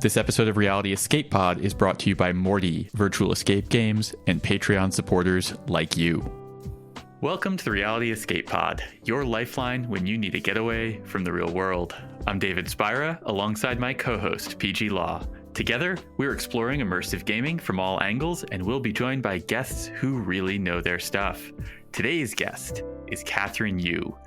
This episode of Reality Escape Pod is brought to you by Morty, virtual escape games, and Patreon supporters like you. Welcome to the Reality Escape Pod, your lifeline when you need a getaway from the real world. I'm David Spira, alongside my co-host, Peih-Gee Law. Together, we're exploring immersive gaming from all angles, and we'll be joined by guests who really know their stuff. Today's guest is Kathryn Yu.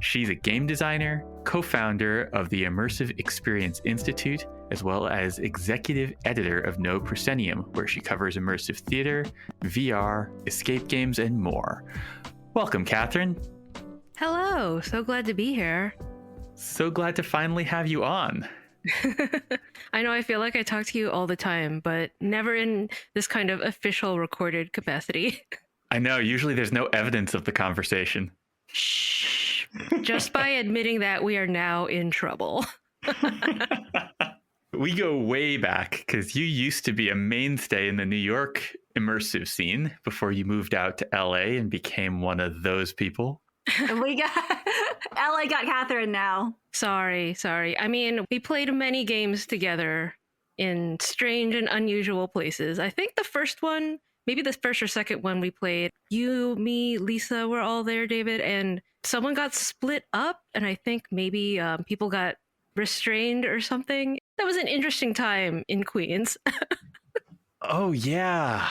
She's a game designer, co-founder of the Immersive Experience Institute, as well as executive editor of No Proscenium, where she covers immersive theater, VR, escape games, and more. Welcome, Kathryn. Hello, so glad to be here. So glad to finally have you on. I know I feel like I talk to you all the time, but never in this kind of official recorded capacity. I know, usually there's no evidence of the conversation. Shh. Just by admitting that, we are now in trouble. We go way back because you used to be a mainstay in the New York immersive scene before you moved out to LA and became one of those people. LA got Kathryn now. Sorry. I mean, we played many games together in strange and unusual places. I think the first one, maybe the first or second one we played, you, me, Lisa were all there, David, and someone got split up, and I think maybe people got restrained or something. That was an interesting time in Queens. Oh, yeah.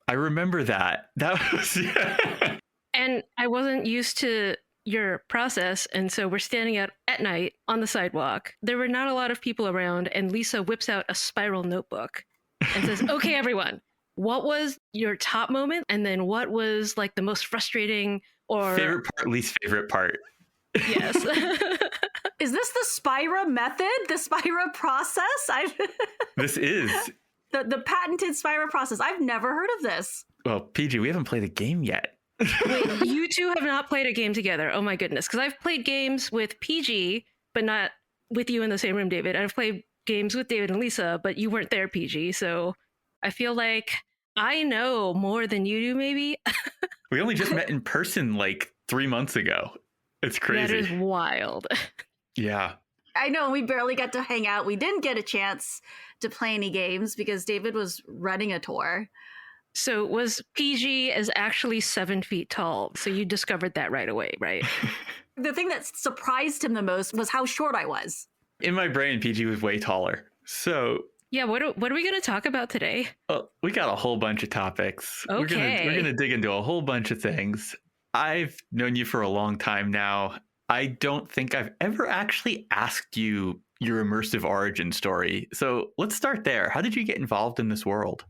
I remember that. That was... Yeah. And I wasn't used to your process, and so we're standing out at night on the sidewalk. There were not a lot of people around, and Lisa whips out a spiral notebook and says, okay, everyone, what was your top moment? And then what was like the most frustrating or... Favorite part, least favorite part. Yes. Is this the Spira method? The Spira process? This is. The patented Spira process. I've never heard of this. Well, Peih-Gee, we haven't played a game yet. Wait, you two have not played a game together. Oh my goodness. Because I've played games with Peih-Gee, but not with you in the same room, David. I've played games with David and Lisa, but you weren't there, Peih-Gee. So I feel like I know more than you do, maybe. We only just met in person like 3 months ago. It's crazy. That is wild. Yeah. I know, we barely got to hang out. We didn't get a chance to play any games because David was running a tour. So was Peih-Gee is actually 7 feet tall. So you discovered that right away, right? The thing that surprised him the most was how short I was. In my brain, Peih-Gee was way taller. So... Yeah, what are we going to talk about today? We got a whole bunch of topics. Okay. We're gonna dig into a whole bunch of things. I've known you for a long time now. I don't think I've ever actually asked you your immersive origin story. So let's start there. How did you get involved in this world?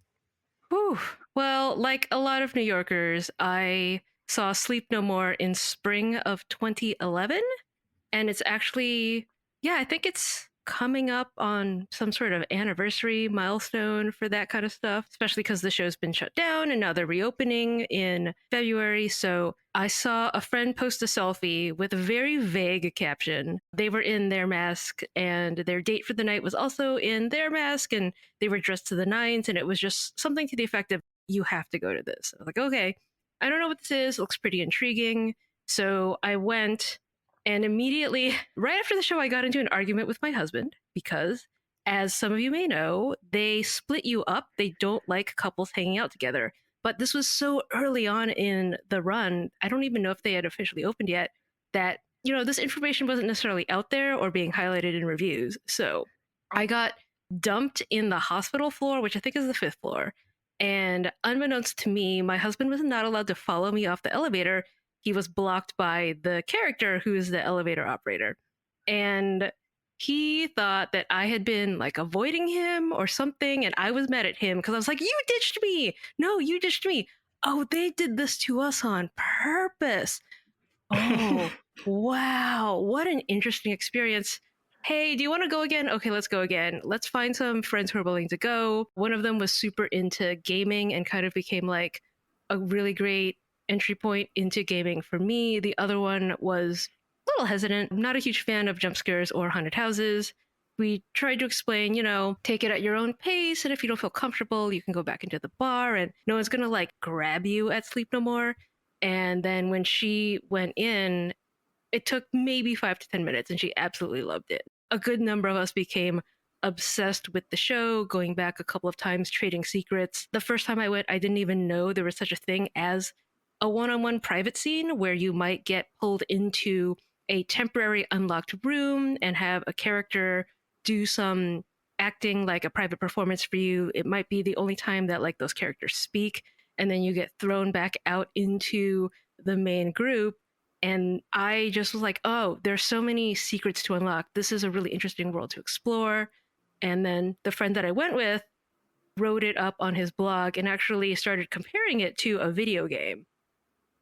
Whew. Well, like a lot of New Yorkers, I saw Sleep No More in spring of 2011. And it's actually, yeah, I think it's coming up on some sort of anniversary milestone for that kind of stuff, especially because the show's been shut down and now they're reopening in February. So I saw a friend post a selfie with a very vague caption. They were in their mask and their date for the night was also in their mask and they were dressed to the nines. And it was just something to the effect of, you have to go to this. I was like, okay, I don't know what this is. It looks pretty intriguing. So I went. And immediately, right after the show, I got into an argument with my husband because, as some of you may know, they split you up. They don't like couples hanging out together. But this was so early on in the run, I don't even know if they had officially opened yet, that, this information wasn't necessarily out there or being highlighted in reviews. So I got dumped in the hospital floor, which I think is the 5th floor. And unbeknownst to me, my husband was not allowed to follow me off the elevator. He was blocked by the character who is the elevator operator. And he thought that I had been like avoiding him or something. And I was mad at him because I was like, you ditched me. No, you ditched me. Oh, they did this to us on purpose. Oh, wow. What an interesting experience. Hey, do you want to go again? Okay, let's go again. Let's find some friends who are willing to go. One of them was super into gaming and kind of became like a really great entry point into gaming for me. The other one was a little hesitant. I'm not a huge fan of jump scares or haunted houses. We tried to explain, take it at your own pace. And if you don't feel comfortable, you can go back into the bar and no one's going to like grab you at Sleep No More. And then when she went in, it took maybe 5 to 10 minutes and she absolutely loved it. A good number of us became obsessed with the show, going back a couple of times, trading secrets. The first time I went, I didn't even know there was such a thing as a one-on-one private scene where you might get pulled into a temporary unlocked room and have a character do some acting like a private performance for you. It might be the only time that like those characters speak, and then you get thrown back out into the main group. And I just was like, oh, there's so many secrets to unlock. This is a really interesting world to explore. And then the friend that I went with wrote it up on his blog and actually started comparing it to a video game.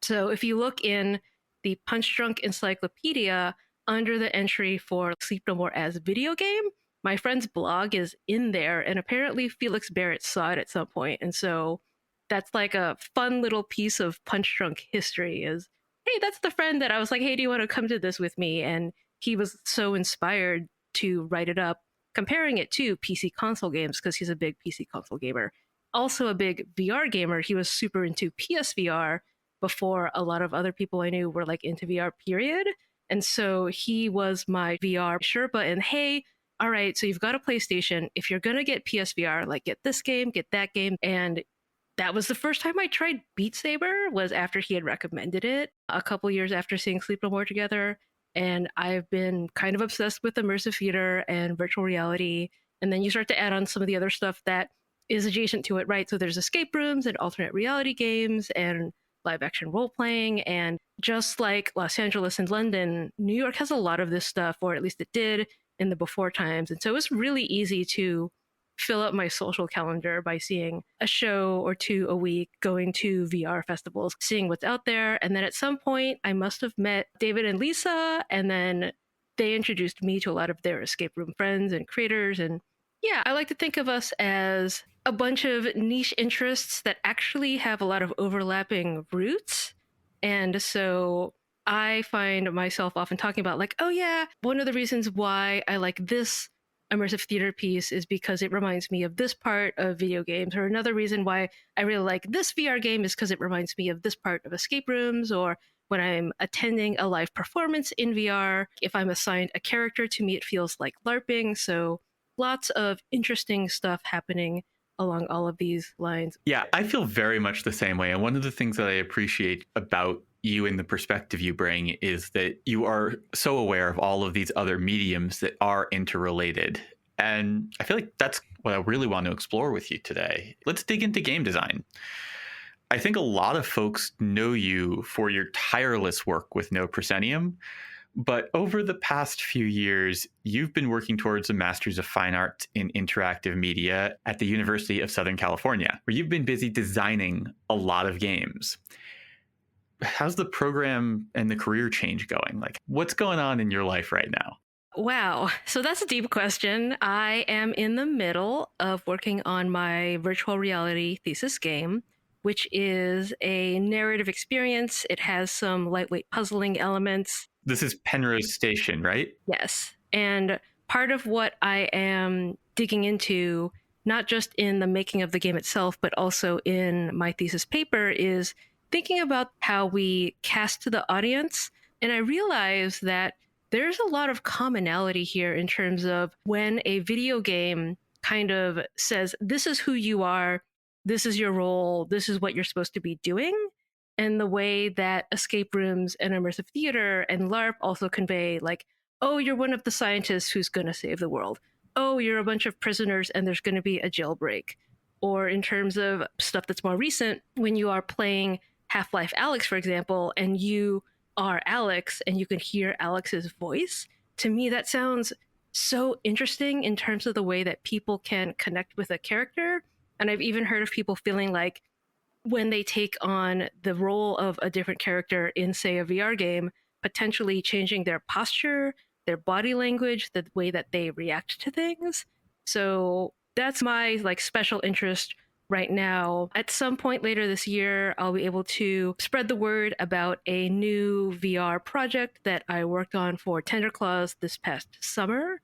So if you look in the Punch Drunk Encyclopedia under the entry for Sleep No More as video game, my friend's blog is in there, and apparently Felix Barrett saw it at some point. And so that's like a fun little piece of Punch Drunk history is, hey, that's the friend that I was like, hey, do you want to come to this with me? And he was so inspired to write it up, comparing it to PC console games because he's a big PC console gamer. Also a big VR gamer. He was super into PSVR before a lot of other people I knew were like into VR, period. And so he was my VR Sherpa and hey, all right, so you've got a PlayStation. If you're going to get PSVR, like get this game, get that game. And that was the first time I tried Beat Saber was after he had recommended it a couple years after seeing Sleep No More together. And I've been kind of obsessed with immersive theater and virtual reality. And then you start to add on some of the other stuff that is adjacent to it, right? So there's escape rooms and alternate reality games and live action role playing. And just like Los Angeles and London, New York has a lot of this stuff, or at least it did in the before times. And so it was really easy to fill up my social calendar by seeing a show or two a week, going to VR festivals, seeing what's out there. And then at some point, I must have met David and Lisa, and then they introduced me to a lot of their escape room friends and creators. And yeah, I like to think of us as a bunch of niche interests that actually have a lot of overlapping roots. And so I find myself often talking about like, oh yeah, one of the reasons why I like this immersive theater piece is because it reminds me of this part of video games, or another reason why I really like this VR game is because it reminds me of this part of escape rooms, or when I'm attending a live performance in VR, if I'm assigned a character, to me it feels like LARPing. So lots of interesting stuff happening along all of these lines. Yeah, I feel very much the same way. And one of the things that I appreciate about you and the perspective you bring is that you are so aware of all of these other mediums that are interrelated. And I feel like that's what I really want to explore with you today. Let's dig into game design. I think a lot of folks know you for your tireless work with No Proscenium, but over the past few years, you've been working towards a Master's of Fine Arts in Interactive Media at the University of Southern California, where you've been busy designing a lot of games. How's the program and the career change going? Like, what's going on in your life right now? Wow. So that's a deep question. I am in the middle of working on my virtual reality thesis game, which is a narrative experience. It has some lightweight puzzling elements. This is Penrose Station, right? Yes. And part of what I am digging into, not just in the making of the game itself, but also in my thesis paper, is thinking about how we cast to the audience. And I realize that there's a lot of commonality here in terms of when a video game kind of says, this is who you are, this is your role, this is what you're supposed to be doing. And the way that escape rooms and immersive theater and LARP also convey, like, oh, you're one of the scientists who's going to save the world. Oh, you're a bunch of prisoners and there's going to be a jailbreak. Or in terms of stuff that's more recent, when you are playing Half-Life Alyx, for example, and you are Alex and you can hear Alex's voice, to me that sounds so interesting in terms of the way that people can connect with a character. And I've even heard of people feeling like when they take on the role of a different character in, say, a VR game, potentially changing their posture, their body language, the way that they react to things. So that's my like special interest right now. At some point later this year, I'll be able to spread the word about a new VR project that I worked on for Tender Claws this past summer.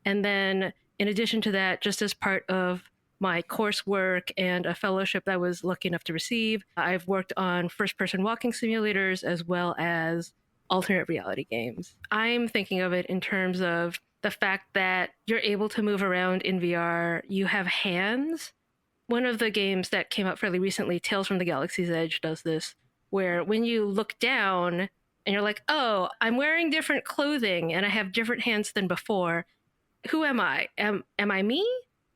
And then in addition to that, just as part of my coursework and a fellowship that I was lucky enough to receive, I've worked on first-person walking simulators as well as alternate reality games. I'm thinking of it in terms of the fact that you're able to move around in VR, you have hands. One of the games that came out fairly recently, Tales from the Galaxy's Edge, does this, where when you look down and you're like, oh, I'm wearing different clothing and I have different hands than before. Who am I? Am I me?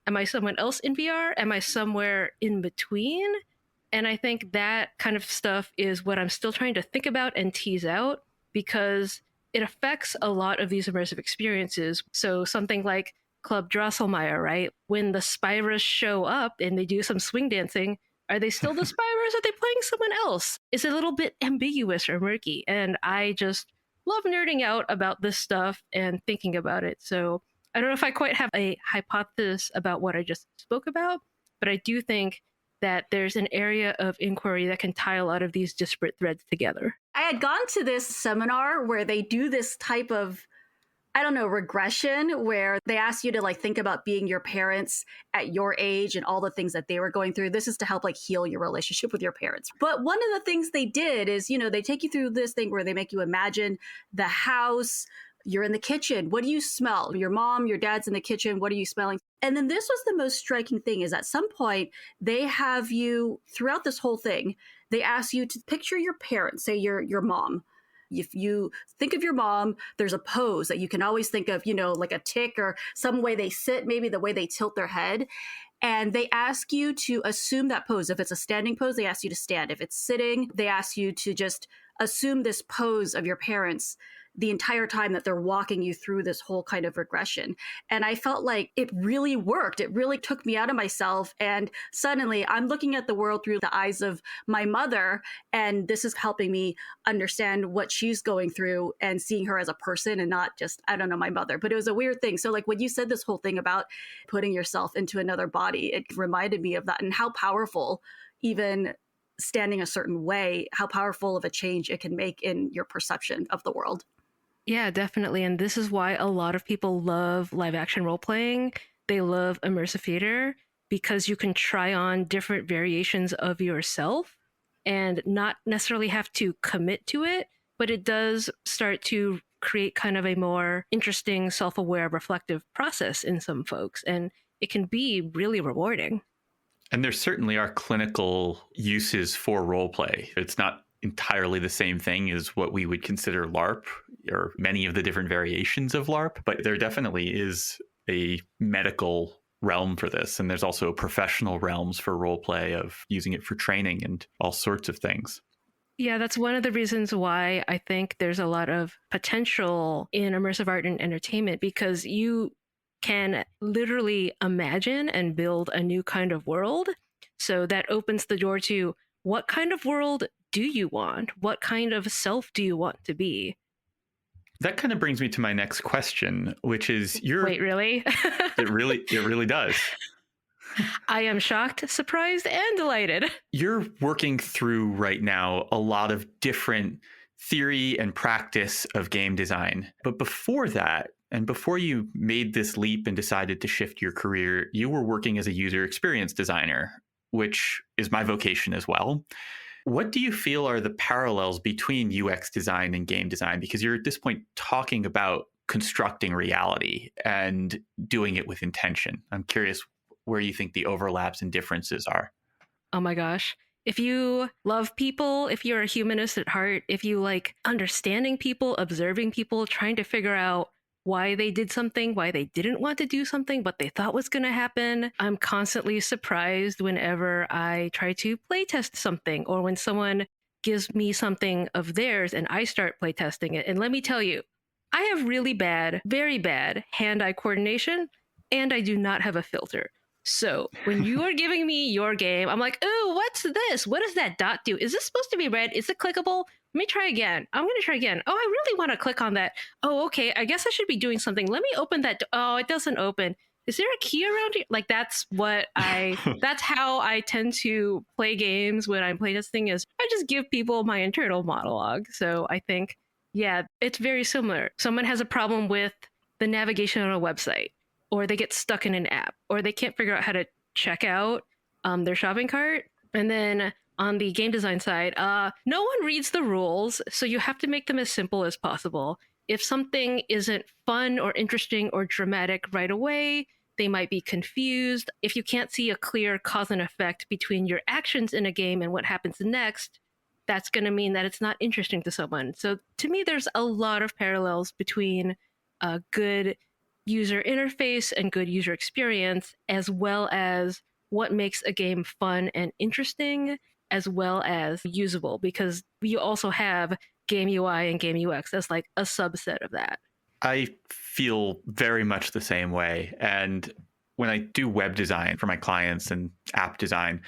Am I someone else in VR? Am I somewhere in between? And I think that kind of stuff is what I'm still trying to think about and tease out, because it affects a lot of these immersive experiences. So something like Club Drosselmeyer, right? When the Spiras show up and they do some swing dancing, are they still the Spiras? Are they playing someone else? It's a little bit ambiguous or murky. And I just love nerding out about this stuff and thinking about it. So I don't know if I quite have a hypothesis about what I just spoke about, but I do think that there's an area of inquiry that can tie a lot of these disparate threads together. I had gone to this seminar where they do this type of, I don't know, regression, where they ask you to like think about being your parents at your age and all the things that they were going through. This is to help like heal your relationship with your parents. But one of the things they did is, you know, they take you through this thing where they make you imagine the house. You're in the kitchen. What do you smell? Your mom, your dad's in the kitchen. What are you smelling? And then this was the most striking thing, is at some point they have you, throughout this whole thing, they ask you to picture your parents, say your mom. If you think of your mom, there's a pose that you can always think of, you know, like a tick or some way they sit, maybe the way they tilt their head. And they ask you to assume that pose. If it's a standing pose, they ask you to stand. If it's sitting, they ask you to just assume this pose of your parents the entire time that they're walking you through this whole kind of regression. And I felt like it really worked. It really took me out of myself. And suddenly I'm looking at the world through the eyes of my mother. And this is helping me understand what she's going through and seeing her as a person and not just, I don't know, my mother. But it was a weird thing. So like when you said this whole thing about putting yourself into another body, it reminded me of that and how powerful even standing a certain way, how powerful of a change it can make in your perception of the world. Yeah, definitely. And this is why a lot of people love live action role playing. They love immersive theater because you can try on different variations of yourself and not necessarily have to commit to it, but it does start to create kind of a more interesting, self-aware, reflective process in some folks. And it can be really rewarding. And there certainly are clinical uses for role play. It's not entirely the same thing as what we would consider LARP or many of the different variations of LARP, but there definitely is a medical realm for this. And there's also professional realms for role play of using it for training and all sorts of things. Yeah, that's one of the reasons why I think there's a lot of potential in immersive art and entertainment, because you can literally imagine and build a new kind of world. So that opens the door to, what kind of world do you want? What kind of self do you want to be? That kind of brings me to my next question, which is Wait, really? It really does. I am shocked, surprised, and delighted. You're working through right now a lot of different theory and practice of game design. But before that, and before you made this leap and decided to shift your career, you were working as a user experience designer, which is my vocation as well. What do you feel are the parallels between UX design and game design? Because you're at this point talking about constructing reality and doing it with intention. I'm curious where you think the overlaps and differences are. Oh my gosh. If you love people, if you're a humanist at heart, if you like understanding people, observing people, trying to figure out why they did something, why they didn't want to do something, but they thought was going to happen. I'm constantly surprised whenever I try to playtest something, or when someone gives me something of theirs and I start playtesting it. And let me tell you, I have really bad, very bad hand-eye coordination, and I do not have a filter. So when you are giving me your game, I'm like, oh, what's this? What does that dot do? Is this supposed to be red? Is it clickable? Let me try again. I'm going to try again. Oh, I really want to click on that. Oh, okay. I guess I should be doing something. Let me open that. Oh, it doesn't open. Is there a key around here? Like, that's how I tend to play games when I'm playtesting, is I just give people my internal monologue. So I think, yeah, it's very similar. Someone has a problem with the navigation on a website, or they get stuck in an app, or they can't figure out how to check out their shopping cart. And then on the game design side, no one reads the rules, so you have to make them as simple as possible. if something isn't fun or interesting or dramatic right away, they might be confused. If you can't see a clear cause and effect between your actions in a game and what happens next, that's going to mean that it's not interesting to someone. So to me, there's a lot of parallels between a good user interface and good user experience, as well as what makes a game fun and interesting, as well as usable, because you also have game UI and game UX as like a subset of that. I feel very much the same way. And when I do web design for my clients and app design,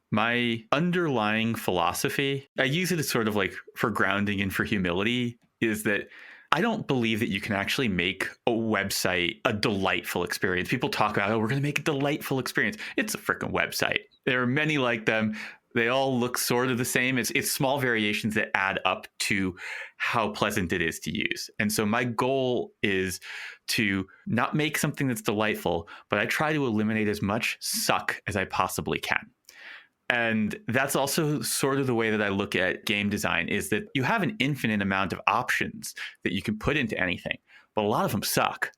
my underlying philosophy, I use it as sort of like for grounding and for humility, is that I don't believe that you can actually make a website a delightful experience. People talk about, oh, we're going to make a delightful experience. It's a freaking website. There are many like them. They all look sort of the same. It's small variations that add up to how pleasant it is to use. And so my goal is to not make something that's delightful, but I try to eliminate as much suck as I possibly can. And that's also sort of the way that I look at game design, is that you have an infinite amount of options that you can put into anything, but a lot of them suck.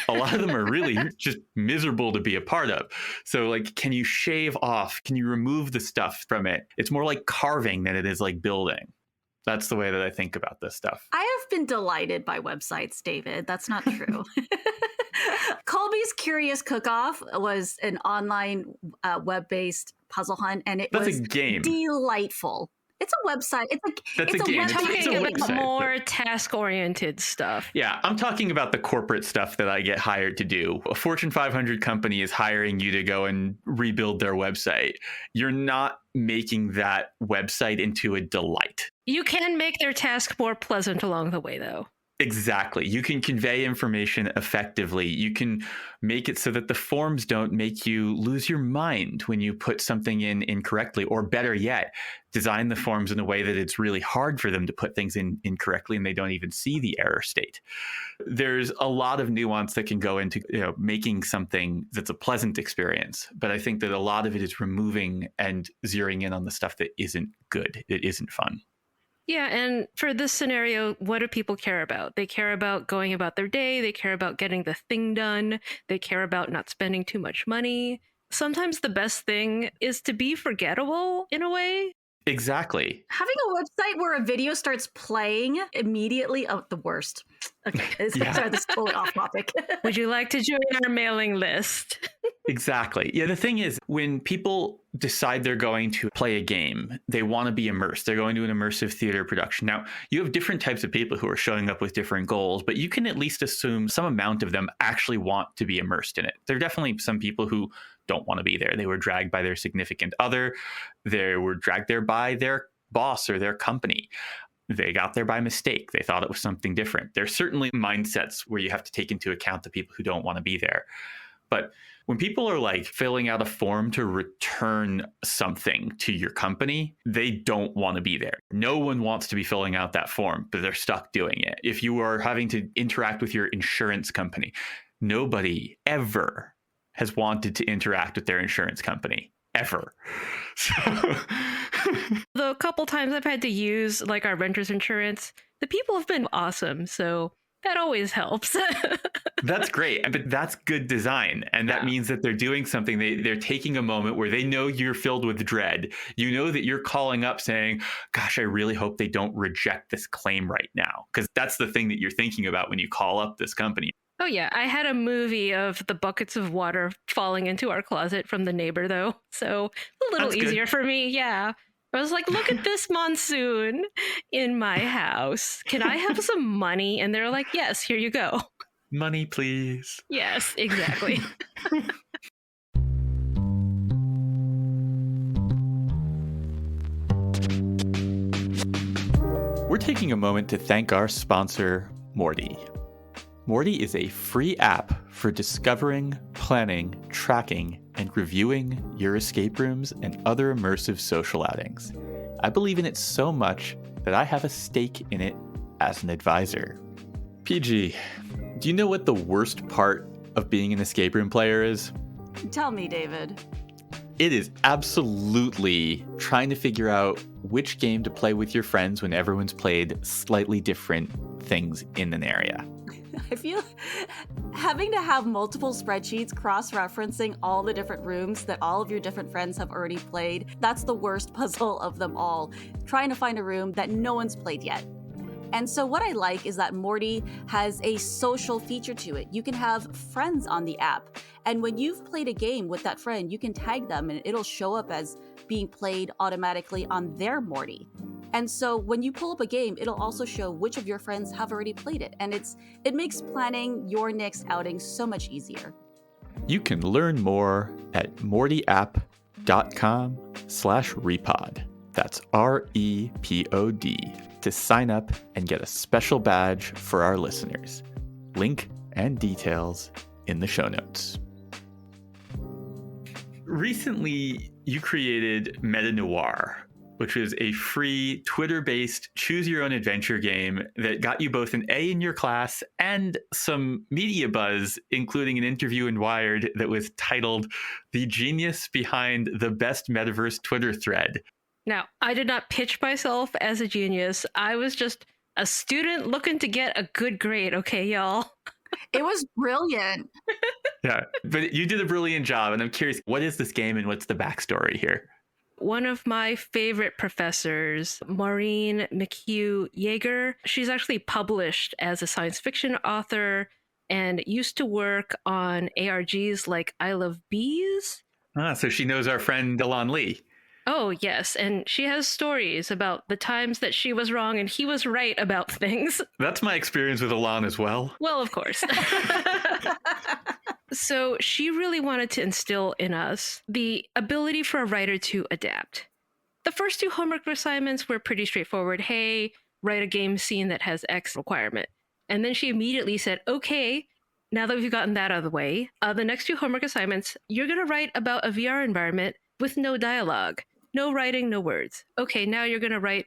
A lot of them are really just miserable to be a part of. So like, can you shave off? Can you remove the stuff from it? It's more like carving than it is like building. That's the way that I think about this stuff. I have been delighted by websites, David. That's not true. Colby's Curious Cook-Off was an online web-based puzzle hunt, and it was a game. Delightful. It's a website. It's a game. website. Talking about website, more task-oriented stuff. Yeah, I'm talking about the corporate stuff that I get hired to do. A Fortune 500 company is hiring you to go and rebuild their website. You're not making that website into a delight. You can make their task more pleasant along the way, though. Exactly. You can convey information effectively. You can make it so that the forms don't make you lose your mind when you put something in incorrectly, or better yet, design the forms in a way that it's really hard for them to put things in incorrectly and they don't even see the error state. There's a lot of nuance that can go into making something that's a pleasant experience. But I think that a lot of it is removing and zeroing in on the stuff that isn't good, it isn't fun. Yeah, and for this scenario, what do people care about? They care about going about their day. They care about getting the thing done. They care about not spending too much money. Sometimes the best thing is to be forgettable in a way. Exactly. Having a website where a video starts playing immediately, the worst. Okay, sorry, this is totally off topic. Would you like to join our mailing list? Exactly. Yeah, the thing is, when people decide they're going to play a game, they want to be immersed. They're going to an immersive theater production. Now, you have different types of people who are showing up with different goals, but you can at least assume some amount of them actually want to be immersed in it. There are definitely some people who don't want to be there. They were dragged by their significant other. They were dragged there by their boss or their company. They got there by mistake. They thought it was something different. There's certainly mindsets where you have to take into account the people who don't want to be there. But when people are like filling out a form to return something to your company, they don't want to be there. No one wants to be filling out that form, but they're stuck doing it. If you are having to interact with your insurance company, nobody ever has wanted to interact with their insurance company, ever. So The couple times I've had to use like our renter's insurance, the people have been awesome. So that always helps. That's great. But that's good design. And that means that they're doing something. They're taking a moment where they know you're filled with dread. You know that you're calling up saying, gosh, I really hope they don't reject this claim right now. Because that's the thing that you're thinking about when you call up this company. Oh, yeah. I had a movie of the buckets of water falling into our closet from the neighbor, though. So a little easier for me. Yeah. I was like, look at this monsoon in my house. Can I have some money? And they're like, yes, here you go. Money, please. Yes, exactly. We're taking a moment to thank our sponsor, Morty. Morty is a free app for discovering, planning, tracking, and reviewing your escape rooms and other immersive social outings. I believe in it so much that I have a stake in it as an advisor. Peih-Gee, do you know what the worst part of being an escape room player is? Tell me, David. It is absolutely trying to figure out which game to play with your friends when everyone's played slightly different things in an area. I feel having to have multiple spreadsheets cross-referencing all the different rooms that all of your different friends have already played, that's the worst puzzle of them all. Trying to find a room that no one's played yet. And so what I like is that Morty has a social feature to it. You can have friends on the app. And when you've played a game with that friend, you can tag them and it'll show up as being played automatically on their Morty. And so when you pull up a game, it'll also show which of your friends have already played it. And it makes planning your next outing so much easier. You can learn more at mortyapp.com/repod. That's REPOD to sign up and get a special badge for our listeners. Link and details in the show notes. Recently, you created Meta Noir, which was a free Twitter-based choose-your-own-adventure game that got you both an A in your class and some media buzz, including an interview in Wired that was titled "The Genius Behind the Best Metaverse Twitter Thread." Now, I did not pitch myself as a genius. I was just a student looking to get a good grade, okay, y'all? It was brilliant. Yeah, but you did a brilliant job, and I'm curious, what is this game and what's the backstory here? One of my favorite professors, Maureen McHugh Yeager, she's actually published as a science fiction author and used to work on ARGs like I Love Bees. So she knows our friend Delon Lee. Oh, yes. And she has stories about the times that she was wrong and he was right about things. That's my experience with Alon as well. Well, of course. So she really wanted to instill in us the ability for a writer to adapt. The first two homework assignments were pretty straightforward. Hey, write a game scene that has X requirement. And then she immediately said, okay, now that we've gotten that out of the way, the next two homework assignments, you're going to write about a VR environment with no dialogue. No writing, no words. Okay, now you're going to write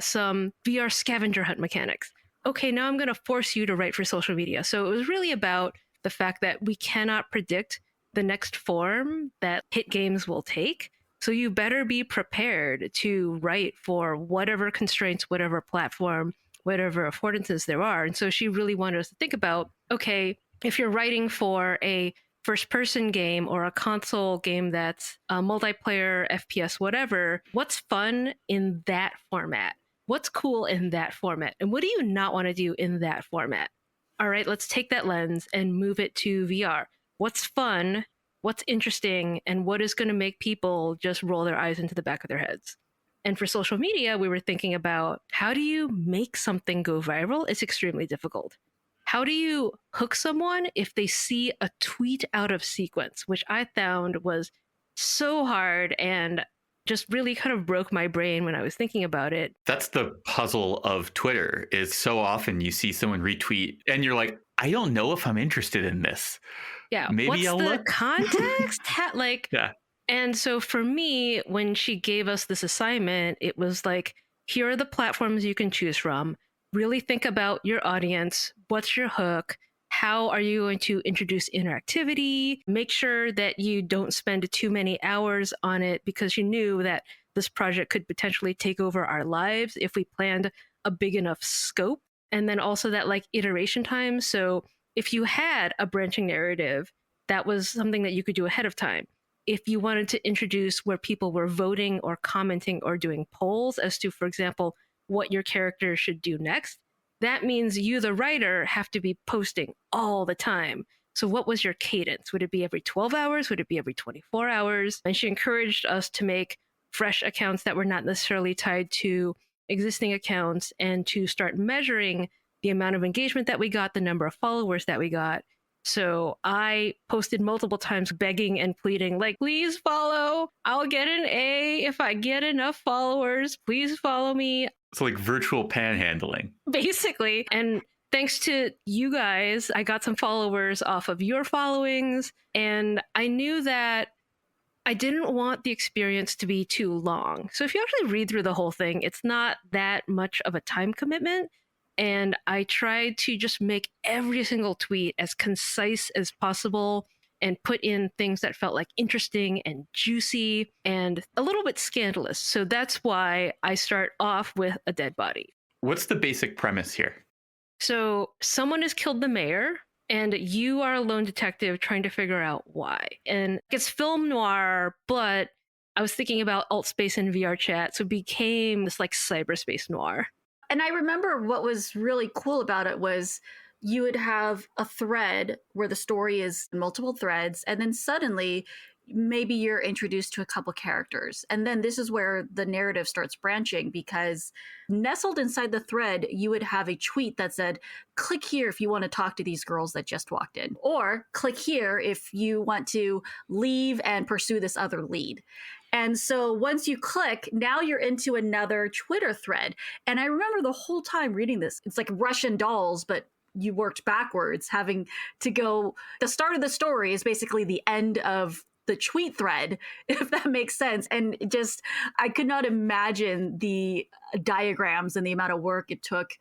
some VR scavenger hunt mechanics. Okay, now I'm going to force you to write for social media. So it was really about the fact that we cannot predict the next form that hit games will take. So you better be prepared to write for whatever constraints, whatever platform, whatever affordances there are. And so she really wanted us to think about, okay, if you're writing for a first-person game or a console game that's a multiplayer, FPS, whatever, what's fun in that format? What's cool in that format? And what do you not want to do in that format? All right, let's take that lens and move it to VR. What's fun? What's interesting? And what is going to make people just roll their eyes into the back of their heads? And for social media, we were thinking about, how do you make something go viral? It's extremely difficult. How do you hook someone if they see a tweet out of sequence, which I found was so hard and just really kind of broke my brain when I was thinking about it. That's the puzzle of Twitter, is so often you see someone retweet and you're like, I don't know if I'm interested in this. Yeah. Maybe what's I'll the look. context? Yeah. And so for me, when she gave us this assignment, it was like, here are the platforms you can choose from. Really think about your audience. What's your hook? How are you going to introduce interactivity? Make sure that you don't spend too many hours on it, because you knew that this project could potentially take over our lives if we planned a big enough scope. And then also that like iteration time. So if you had a branching narrative, that was something that you could do ahead of time. If you wanted to introduce where people were voting or commenting or doing polls as to, for example, what your character should do next, that means you, the writer, have to be posting all the time. So what was your cadence? Would it be every 12 hours? Would it be every 24 hours? And she encouraged us to make fresh accounts that were not necessarily tied to existing accounts, and to start measuring the amount of engagement that we got, the number of followers that we got. So I posted multiple times begging and pleading, like, please follow. I'll get an A if I get enough followers. Please follow me. It's like virtual panhandling. Basically. And thanks to you guys, I got some followers off of your followings. And I knew that I didn't want the experience to be too long. So if you actually read through the whole thing, it's not that much of a time commitment. And I tried to just make every single tweet as concise as possible and put in things that felt like interesting and juicy and a little bit scandalous. So that's why I start off with a dead body. What's the basic premise here? So someone has killed the mayor, and you are a lone detective trying to figure out why. And it's film noir, but I was thinking about alt space and VR chat, so it became this like cyberspace noir. And I remember what was really cool about it was you would have a thread where the story is multiple threads, and then suddenly maybe you're introduced to a couple characters. And then this is where the narrative starts branching, because nestled inside the thread, you would have a tweet that said, click here if you want to talk to these girls that just walked in, or click here if you want to leave and pursue this other lead. And so once you click, now you're into another Twitter thread. And I remember the whole time reading this, it's like Russian dolls, but you worked backwards, having to go. The start of the story is basically the end of the tweet thread, if that makes sense. And I could not imagine the diagrams and the amount of work it took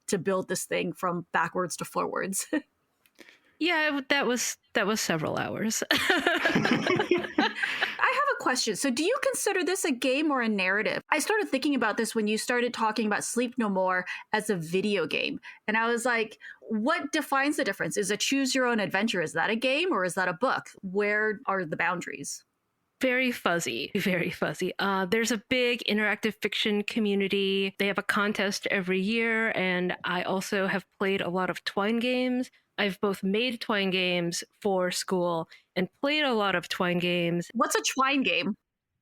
to build this thing from backwards to forwards. Yeah, that was several hours. I have a question. So do you consider this a game or a narrative? I started thinking about this when you started talking about Sleep No More as a video game. And I was like, what defines the difference? Is a choose your own adventure? Is that a game or is that a book? Where are the boundaries? Very fuzzy, very fuzzy. There's a big interactive fiction community. They have a contest every year. And I also have played a lot of Twine games. I've both made Twine games for school and played a lot of Twine games. What's a Twine game?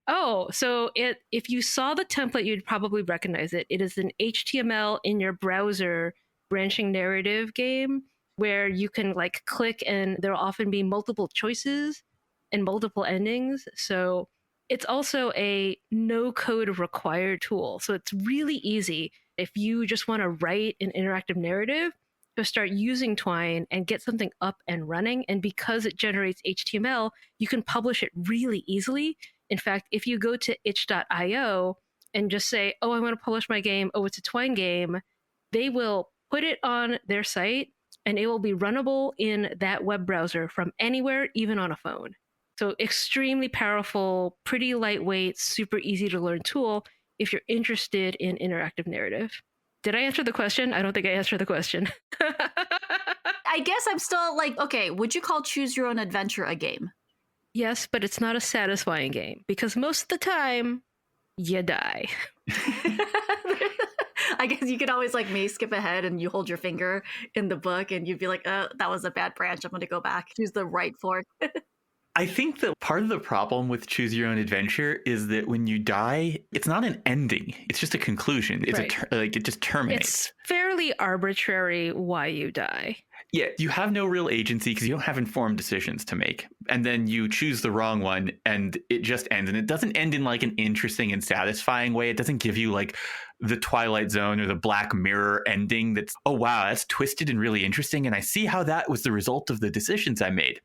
Oh, so if you saw the template, you'd probably recognize it. It is an HTML in your browser branching narrative game where you can like click and there'll often be multiple choices and multiple endings. So it's also a no code required tool. So it's really easy if you just want to write an interactive narrative to start using Twine and get something up and running. And because it generates HTML, you can publish it really easily. In fact, if you go to itch.io and just say, oh, I want to publish my game, oh, it's a Twine game, they will put it on their site and it will be runnable in that web browser from anywhere, even on a phone. So extremely powerful, pretty lightweight, super easy to learn tool if you're interested in interactive narrative. Did I answer the question? I don't think I answered the question. I guess I'm still like, okay, would you call Choose Your Own Adventure a game? Yes, but it's not a satisfying game because most of the time, you die. I guess you could always, like me, skip ahead and you hold your finger in the book and you'd be like, oh, that was a bad branch. I'm going to go back. Choose the right fork. I think that part of the problem with Choose Your Own Adventure is that when you die, it's not an ending. It's just a conclusion. It's Right. It just terminates. It's fairly arbitrary why you die. Yeah, you have no real agency because you don't have informed decisions to make. And then you choose the wrong one and it just ends. And it doesn't end in like an interesting and satisfying way. It doesn't give you like the Twilight Zone or the Black Mirror ending that's, oh, wow, that's twisted and really interesting. And I see how that was the result of the decisions I made.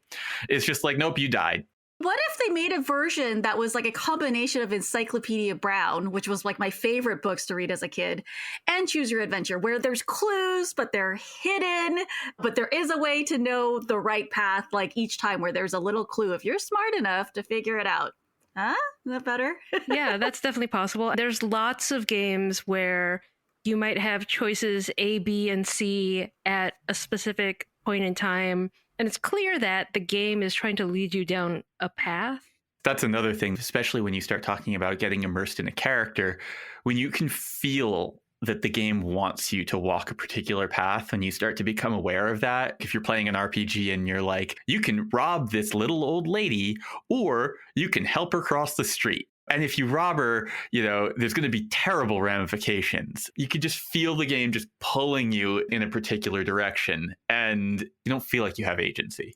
It's just like, nope, you died. What if they made a version that was like a combination of Encyclopedia Brown, which was like my favorite books to read as a kid, and Choose Your Adventure, where there's clues, but they're hidden, but there is a way to know the right path, like each time where there's a little clue if you're smart enough to figure it out. Huh? Is that better? Yeah, that's definitely possible. There's lots of games where you might have choices A, B, and C at a specific point in time. And it's clear that the game is trying to lead you down a path. That's another thing, especially when you start talking about getting immersed in a character, when you can feel that the game wants you to walk a particular path and you start to become aware of that. If you're playing an RPG and you're like, you can rob this little old lady or you can help her cross the street. And if you rob her, you know, there's going to be terrible ramifications. You could just feel the game just pulling you in a particular direction and you don't feel like you have agency.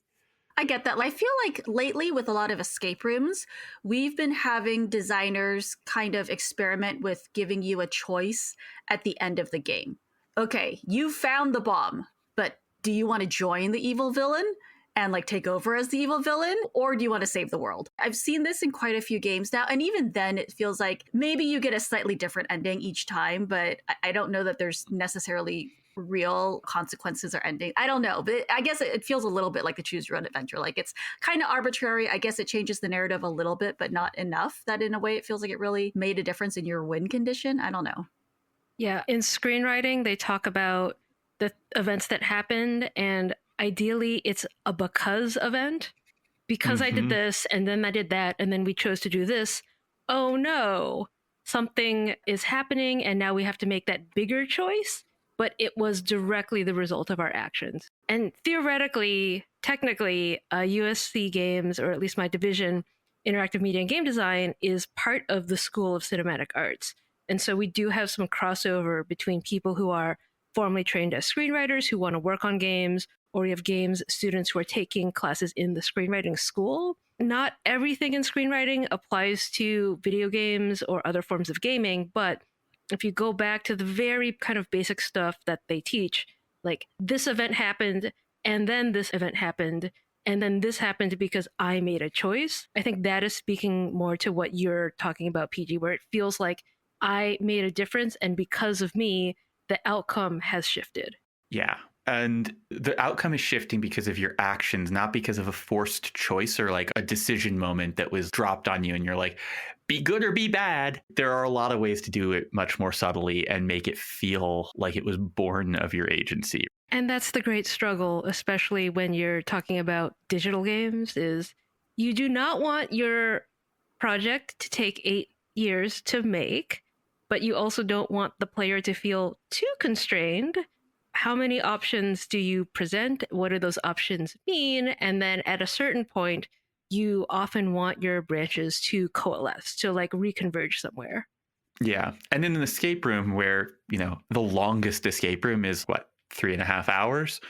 I get that. I feel like lately with a lot of escape rooms, we've been having designers kind of experiment with giving you a choice at the end of the game. Okay, you found the bomb, but do you want to join the evil villain and like take over as the evil villain? Or do you want to save the world? I've seen this in quite a few games now. And even then it feels like maybe you get a slightly different ending each time, but I don't know that there's necessarily real consequences or ending. I don't know, but I guess it feels a little bit like the choose your own adventure. Like it's kind of arbitrary. I guess it changes the narrative a little bit, but not enough that in a way it feels like it really made a difference in your win condition. I don't know. Yeah, in screenwriting, they talk about the events that happened, and ideally it's a because event. Because I did this, and then I did that, and then we chose to do this. Oh no, something is happening, and now we have to make that bigger choice, but it was directly the result of our actions. And theoretically, technically, USC Games, or at least my division, Interactive Media and Game Design, is part of the School of Cinematic Arts. And so we do have some crossover between people who are formally trained as screenwriters who want to work on games, or we have games students who are taking classes in the screenwriting school. Not everything in screenwriting applies to video games or other forms of gaming, but if you go back to the very kind of basic stuff that they teach, like this event happened, and then this event happened, and then this happened because I made a choice, I think that is speaking more to what you're talking about, Peih-Gee, where it feels like I made a difference, and because of me, the outcome has shifted. Yeah. And the outcome is shifting because of your actions, not because of a forced choice or like a decision moment that was dropped on you and you're like, be good or be bad. There are a lot of ways to do it much more subtly and make it feel like it was born of your agency. And that's the great struggle, especially when you're talking about digital games, is you do not want your project to take 8 years to make, but you also don't want the player to feel too constrained. How many options do you present? What do those options mean? And then at a certain point, you often want your branches to coalesce, to like reconverge somewhere. Yeah. And in an escape room where, the longest escape room is what, 3.5 hours?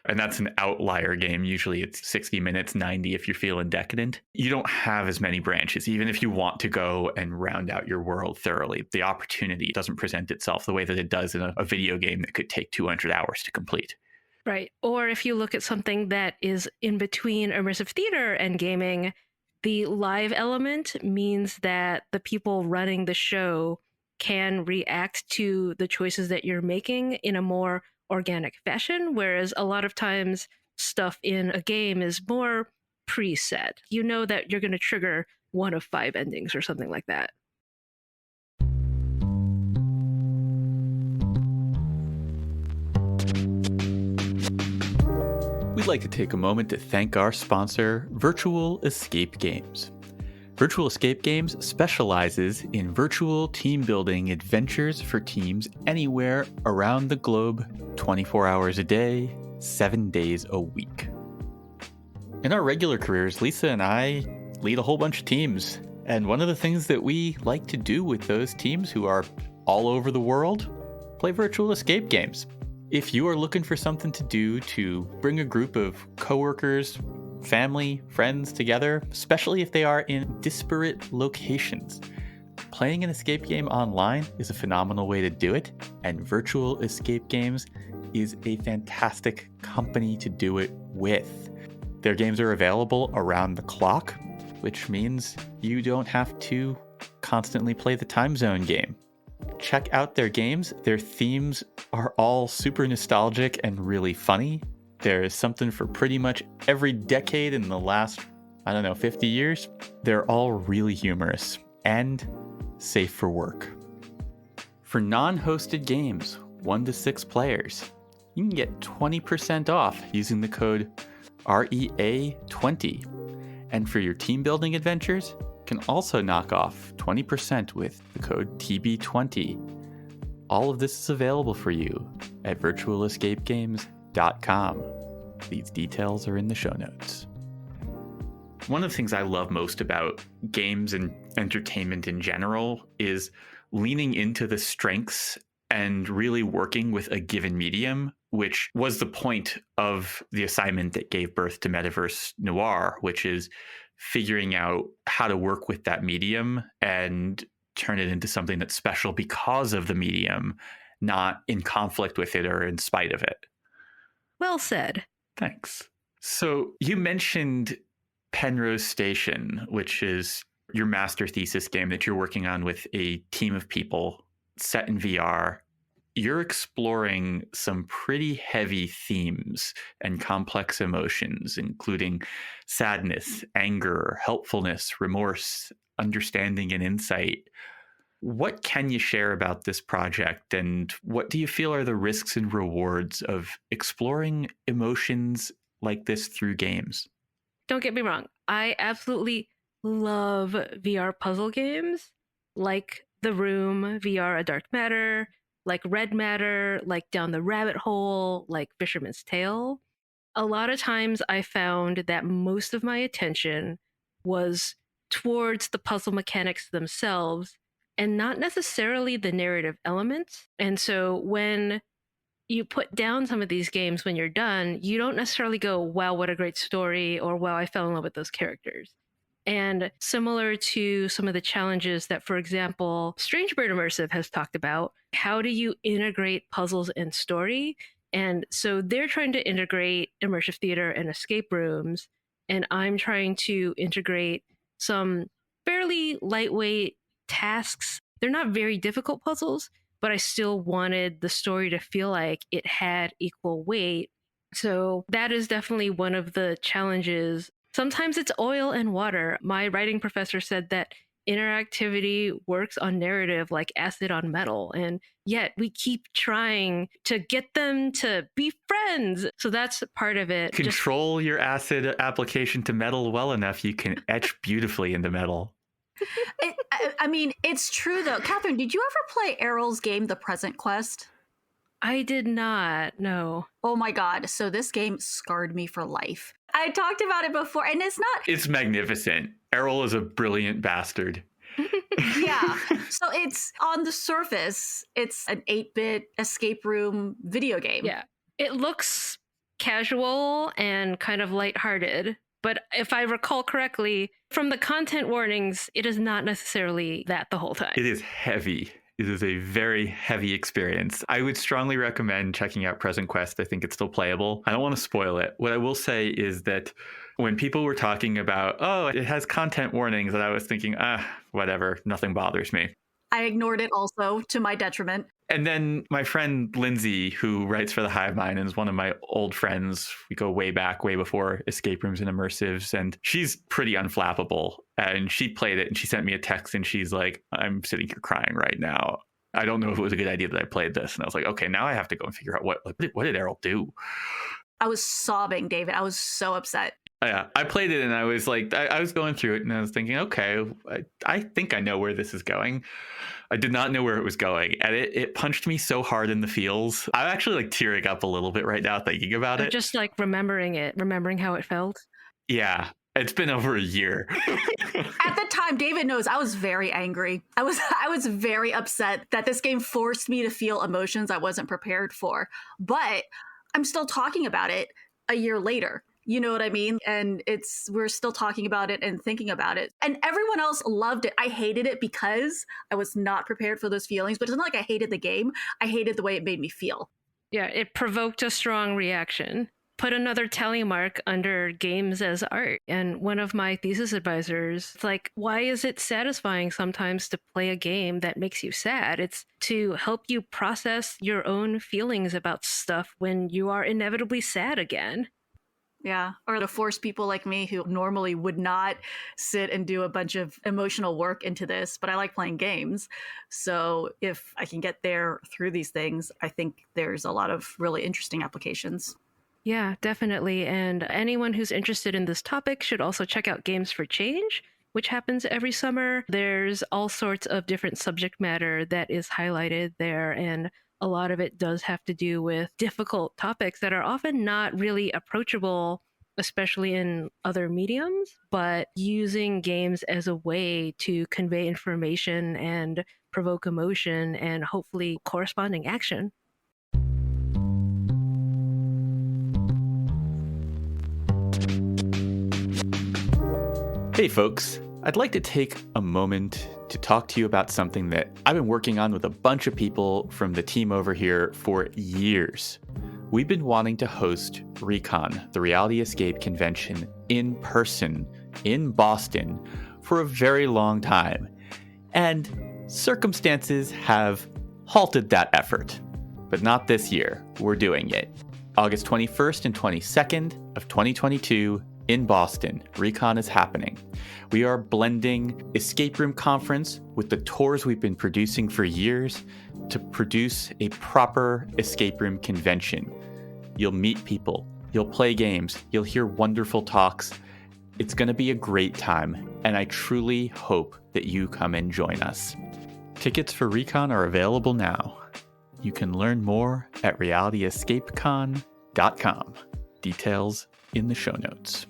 And that's an outlier game. Usually it's 60 minutes, 90 if you're feeling decadent. You don't have as many branches, even if you want to go and round out your world thoroughly. The opportunity doesn't present itself the way that it does in a video game that could take 200 hours to complete. Right. Or if you look at something that is in between immersive theater and gaming, the live element means that the people running the show can react to the choices that you're making in a more organic fashion, whereas a lot of times stuff in a game is more preset. You know that you're going to trigger one of 5 endings or something like that. We'd like to take a moment to thank our sponsor, Virtual Escape Games. Virtual Escape Games specializes in virtual team building adventures for teams anywhere around the globe, 24 hours a day, 7 days a week. In our regular careers, Lisa and I lead a whole bunch of teams. And one of the things that we like to do with those teams who are all over the world, play virtual escape games. If you are looking for something to do to bring a group of coworkers, family, friends together, especially if they are in disparate locations, playing an escape game online is a phenomenal way to do it, and Virtual Escape Games is a fantastic company to do it with. Their games are available around the clock, which means you don't have to constantly play the time zone game. Check out their games. Their themes are all super nostalgic and really funny. There is something for pretty much every decade in the last, 50 years. They're all really humorous and safe for work. For non-hosted games, 1 to 6 players, you can get 20% off using the code REA20. And for your team building adventures, you can also knock off 20% with the code TB20. All of this is available for you at virtualescapegames.com. These details are in the show notes. One of the things I love most about games and entertainment in general is leaning into the strengths and really working with a given medium, which was the point of the assignment that gave birth to Metaverse Noir, which is figuring out how to work with that medium and turn it into something that's special because of the medium, not in conflict with it or in spite of it. Well said. Thanks. So you mentioned Penrose Station, which is your master thesis game that you're working on with a team of people set in VR. you're exploring some pretty heavy themes and complex emotions, including sadness, anger, helpfulness, remorse, understanding, and insight. What can you share about this project, and what do you feel are the risks and rewards of exploring emotions like this through games? Don't get me wrong. I absolutely love VR puzzle games like The Room, VR A Dark Matter, like Red Matter, like Down the Rabbit Hole, like Fisherman's Tale. A lot of times I found that most of my attention was towards the puzzle mechanics themselves and not necessarily the narrative elements. And so when you put down some of these games when you're done, you don't necessarily go, wow, what a great story, or wow, I fell in love with those characters. And similar to some of the challenges that, for example, Strange Bird Immersive has talked about, how do you integrate puzzles and story? And so they're trying to integrate immersive theater and escape rooms, and I'm trying to integrate some fairly lightweight tasks. They're not very difficult puzzles, but I still wanted the story to feel like it had equal weight. So that is definitely one of the challenges. Sometimes it's oil and water. My writing professor said that interactivity works on narrative like acid on metal, and yet we keep trying to get them to be friends. So that's part of it. Control your acid application to metal well enough, you can etch beautifully into metal. I mean, it's true though. Kathryn, did you ever play Errol's game, The Present Quest? I did not, no. Oh my God. So this game scarred me for life. I talked about it before, and It's magnificent. Errol is a brilliant bastard. Yeah. So it's, on the surface, it's an 8-bit escape room video game. Yeah. It looks casual and kind of lighthearted. But if I recall correctly, from the content warnings, it is not necessarily that the whole time. It is heavy. It is a very heavy experience. I would strongly recommend checking out Present Quest. I think it's still playable. I don't want to spoil it. What I will say is that when people were talking about, oh, it has content warnings, and I was thinking, whatever, nothing bothers me. I ignored it also, to my detriment. And then my friend Lindsay, who writes for the Hive Mind and is one of my old friends, we go way back, way before escape rooms and immersives, and she's pretty unflappable. And she played it and she sent me a text and she's like, I'm sitting here crying right now. I don't know if it was a good idea that I played this. And I was like, okay, now I have to go and figure out what did Errol do? I was sobbing, David. I was so upset. Yeah, I played it and I was like, I was going through it and I was thinking, okay, I think I know where this is going. I did not know where it was going. And it punched me so hard in the feels. I'm actually like tearing up a little bit right now thinking about it. Just like remembering how it felt. Yeah, it's been over a year. At the time, David knows I was very angry. I was very upset that this game forced me to feel emotions I wasn't prepared for. But I'm still talking about it a year later. You know what I mean? And we're still talking about it and thinking about it. And everyone else loved it. I hated it because I was not prepared for those feelings, but it's not like I hated the game. I hated the way it made me feel. Yeah, it provoked a strong reaction. Put another tally mark under games as art. And one of my thesis advisors, it's like, why is it satisfying sometimes to play a game that makes you sad? It's to help you process your own feelings about stuff when you are inevitably sad again. Yeah, or to force people like me who normally would not sit and do a bunch of emotional work into this, but I like playing games. So if I can get there through these things, I think there's a lot of really interesting applications. Yeah, definitely. And anyone who's interested in this topic should also check out Games for Change, which happens every summer. There's all sorts of different subject matter that is highlighted there, and a lot of it does have to do with difficult topics that are often not really approachable, especially in other mediums, but using games as a way to convey information and provoke emotion and hopefully corresponding action. Hey folks, I'd like to take a moment to talk to you about something that I've been working on with a bunch of people from the team over here for years. We've been wanting to host Recon, the Reality Escape Convention, in person in Boston for a very long time, and circumstances have halted that effort. but not this year. We're doing it. August 21st and 22nd of 2022 in Boston, Recon is happening. We are blending Escape Room Conference with the tours we've been producing for years to produce a proper escape room convention. You'll meet people, you'll play games, you'll hear wonderful talks. It's going to be a great time, and I truly hope that you come and join us. Tickets for Recon are available now. You can learn more at realityescapecon.com. Details in the show notes.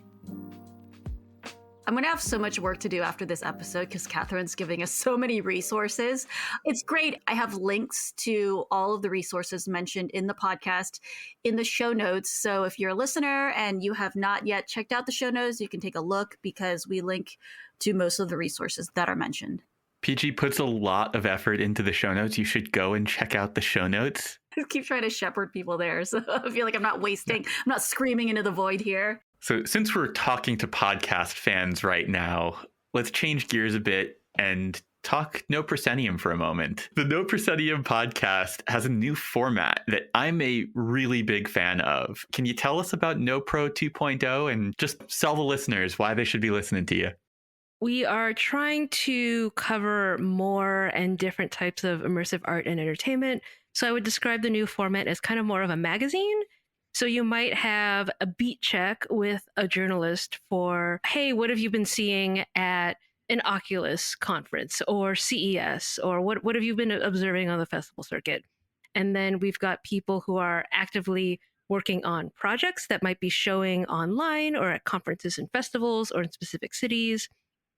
I'm going to have so much work to do after this episode because Kathryn's giving us so many resources. It's great. I have links to all of the resources mentioned in the podcast in the show notes. So if you're a listener and you have not yet checked out the show notes, you can take a look because we link to most of the resources that are mentioned. Peih-Gee puts a lot of effort into the show notes. You should go and check out the show notes. I keep trying to shepherd people there. So I feel like I'm not screaming into the void here. So since we're talking to podcast fans right now, let's change gears a bit and talk No Proscenium for a moment. The No Proscenium podcast has a new format that I'm a really big fan of. Can you tell us about No Pro 2.0 and just sell the listeners why they should be listening to you? We are trying to cover more and different types of immersive art and entertainment. So I would describe the new format as kind of more of a magazine. So you might have a beat check with a journalist for, hey, what have you been seeing at an Oculus conference or CES? Or what have you been observing on the festival circuit? And then we've got people who are actively working on projects that might be showing online or at conferences and festivals or in specific cities.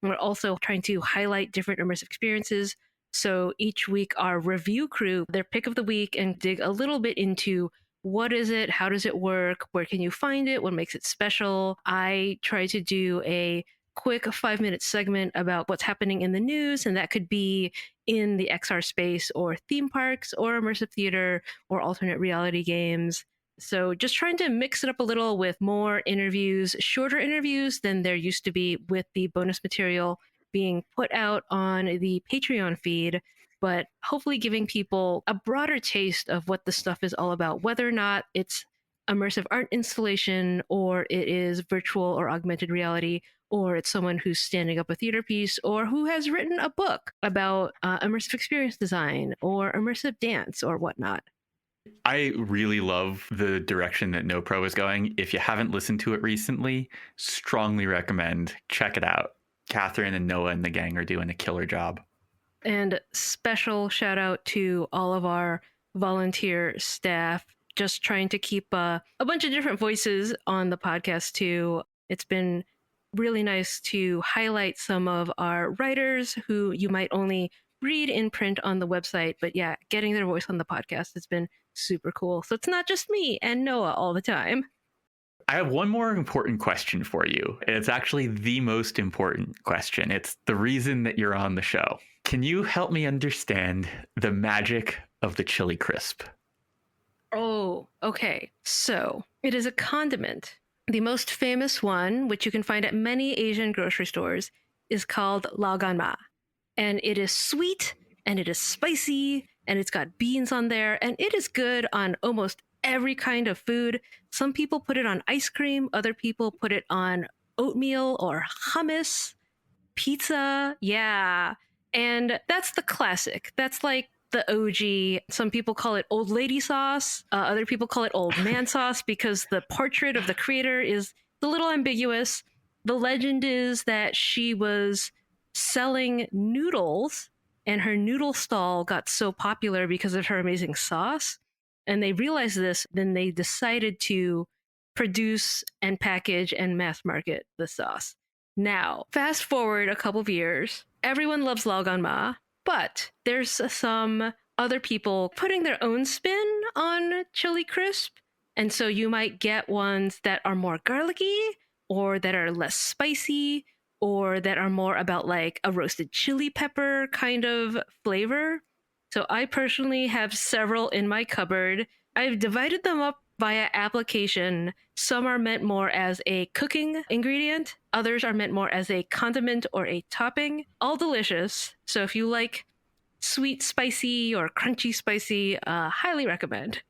We're also trying to highlight different immersive experiences. So each week, our review crew, their pick of the week, and dig a little bit into what is it? How does it work? Where can you find it? What makes it special? I try to do a quick 5-minute segment about what's happening in the news, and that could be in the XR space or theme parks or immersive theater or alternate reality games. So just trying to mix it up a little with more interviews, shorter interviews than there used to be with the bonus material being put out on the Patreon feed, but hopefully giving people a broader taste of what this stuff is all about, whether or not it's immersive art installation or it is virtual or augmented reality, or it's someone who's standing up a theater piece or who has written a book about immersive experience design or immersive dance or whatnot. I really love the direction that No Pro is going. If you haven't listened to it recently, strongly recommend. Check it out. Kathryn and Noah and the gang are doing a killer job. And special shout out to all of our volunteer staff, just trying to keep a bunch of different voices on the podcast too. It's been really nice to highlight some of our writers who you might only read in print on the website, but yeah, getting their voice on the podcast has been super cool. So it's not just me and Noah all the time. I have one more important question for you. And it's actually the most important question. It's the reason that you're on the show. Can you help me understand the magic of the chili crisp? Oh, okay. So it is a condiment. The most famous one, which you can find at many Asian grocery stores, is called lao gan ma. And it is sweet and it is spicy and it's got beans on there and it is good on almost every kind of food. Some people put it on ice cream. Other people put it on oatmeal or hummus, pizza. Yeah. And that's the classic. That's like the OG. Some people call it old lady sauce. Other people call it old man sauce because the portrait of the creator is a little ambiguous. The legend is that she was selling noodles and her noodle stall got so popular because of her amazing sauce. And they realized this, then they decided to produce and package and mass market the sauce. Now, fast forward a couple of years, everyone loves lao gan ma, but there's some other people putting their own spin on chili crisp. And so you might get ones that are more garlicky or that are less spicy or that are more about like a roasted chili pepper kind of flavor. So I personally have several in my cupboard. I've divided them up via application. Some are meant more as a cooking ingredient. Others are meant more as a condiment or a topping. All delicious. So if you like sweet spicy or crunchy spicy, highly recommend.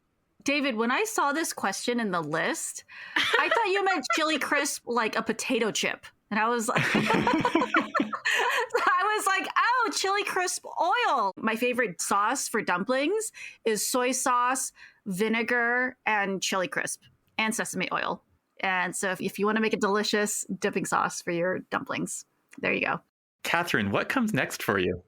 David, when I saw this question in the list, I thought you meant chili crisp like a potato chip. And I was like, oh, chili crisp oil. My favorite sauce for dumplings is soy sauce, vinegar, and chili crisp, and sesame oil. And so if you want to make a delicious dipping sauce for your dumplings, there you go. Kathryn, what comes next for you?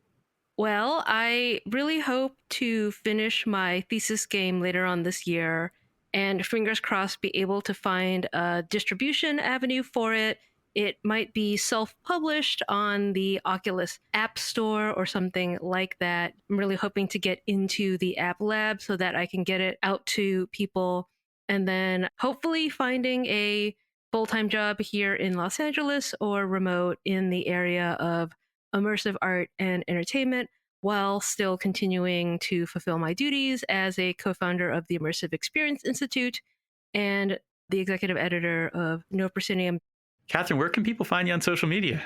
Well, I really hope to finish my thesis game later on this year and fingers crossed be able to find a distribution avenue for it. It might be self-published on the Oculus App Store or something like that. I'm really hoping to get into the App Lab so that I can get it out to people and then hopefully finding a full-time job here in Los Angeles or remote in the area of immersive art and entertainment while still continuing to fulfill my duties as a co-founder of the Immersive Experience Institute and the executive editor of No Proscenium. Kathryn, where can people find you on social media?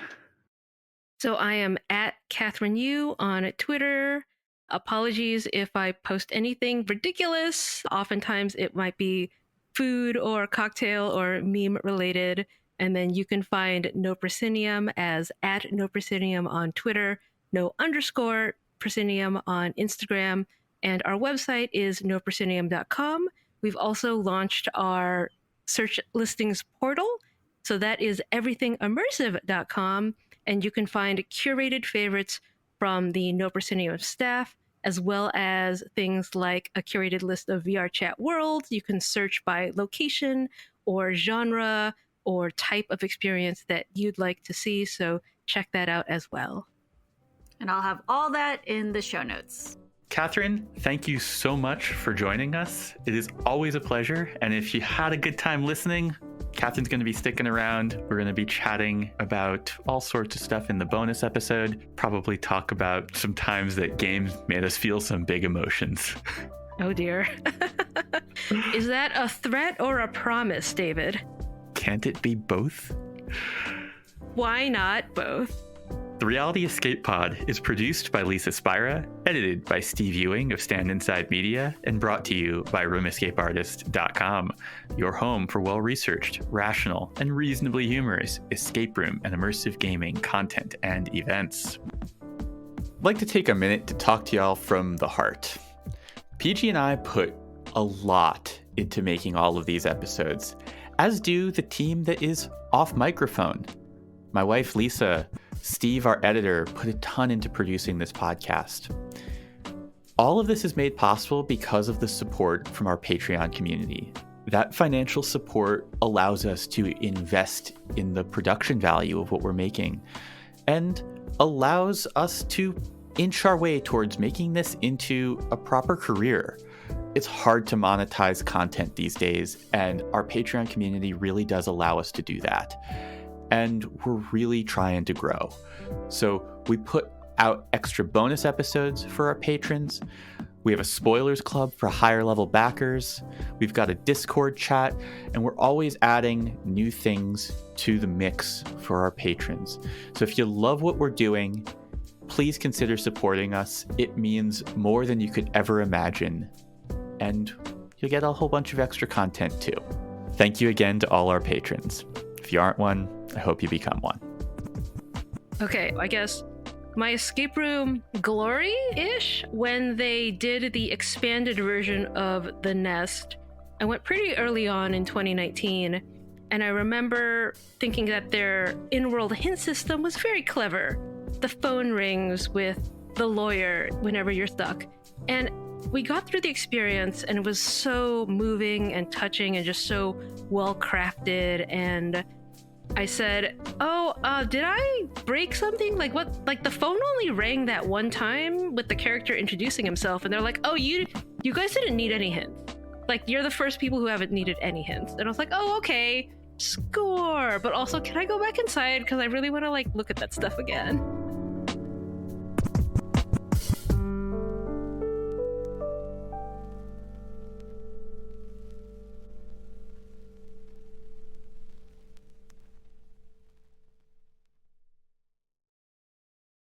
So I am at Kathryn Yu on Twitter. Apologies if I post anything ridiculous. Oftentimes it might be food or cocktail or meme related. And then you can find No Proscenium as at No Proscenium on Twitter, no_Proscenium on Instagram. And our website is noproscenium.com. We've also launched our search listings portal. So that is everythingimmersive.com. And you can find curated favorites from the No Proscenium staff, as well as things like a curated list of VR chat worlds. You can search by location or genre or type of experience that you'd like to see. So check that out as well. And I'll have all that in the show notes. Kathryn, thank you so much for joining us. It is always a pleasure. And if you had a good time listening, Kathryn's going to be sticking around. We're going to be chatting about all sorts of stuff in the bonus episode. Probably talk about some times that games made us feel some big emotions. Oh dear. Is that a threat or a promise, David? Can't it be both? Why not both? The Reality Escape Pod is produced by Lisa Spira, edited by Steve Ewing of Stand Inside Media, and brought to you by RoomEscapeArtist.com, your home for well-researched, rational, and reasonably humorous escape room and immersive gaming content and events. I'd like to take a minute to talk to y'all from the heart. Peih-Gee and I put a lot into making all of these episodes, as do the team that is off microphone. My wife, Lisa, Steve, our editor, put a ton into producing this podcast. All of this is made possible because of the support from our Patreon community. That financial support allows us to invest in the production value of what we're making and allows us to inch our way towards making this into a proper career. It's hard to monetize content these days, and our Patreon community really does allow us to do that. And we're really trying to grow. So we put out extra bonus episodes for our patrons. We have a spoilers club for higher level backers. We've got a Discord chat, and we're always adding new things to the mix for our patrons. So if you love what we're doing, please consider supporting us. It means more than you could ever imagine. And you'll get a whole bunch of extra content too. Thank you again to all our patrons. If you aren't one, I hope you become one. Okay, I guess my escape room glory-ish, when they did the expanded version of The Nest, I went pretty early on in 2019, and I remember thinking that their in-world hint system was very clever. The phone rings with the lawyer whenever you're stuck. And we got through the experience, and it was so moving and touching and just so well-crafted, and I said, did I break something? Like what? Like the phone only rang that one time with the character introducing himself, and they're like, oh, you guys didn't need any hints. Like, you're the first people who haven't needed any hints. And I was like, oh, okay, score. But also, can I go back inside? Because I really want to, like, look at that stuff again.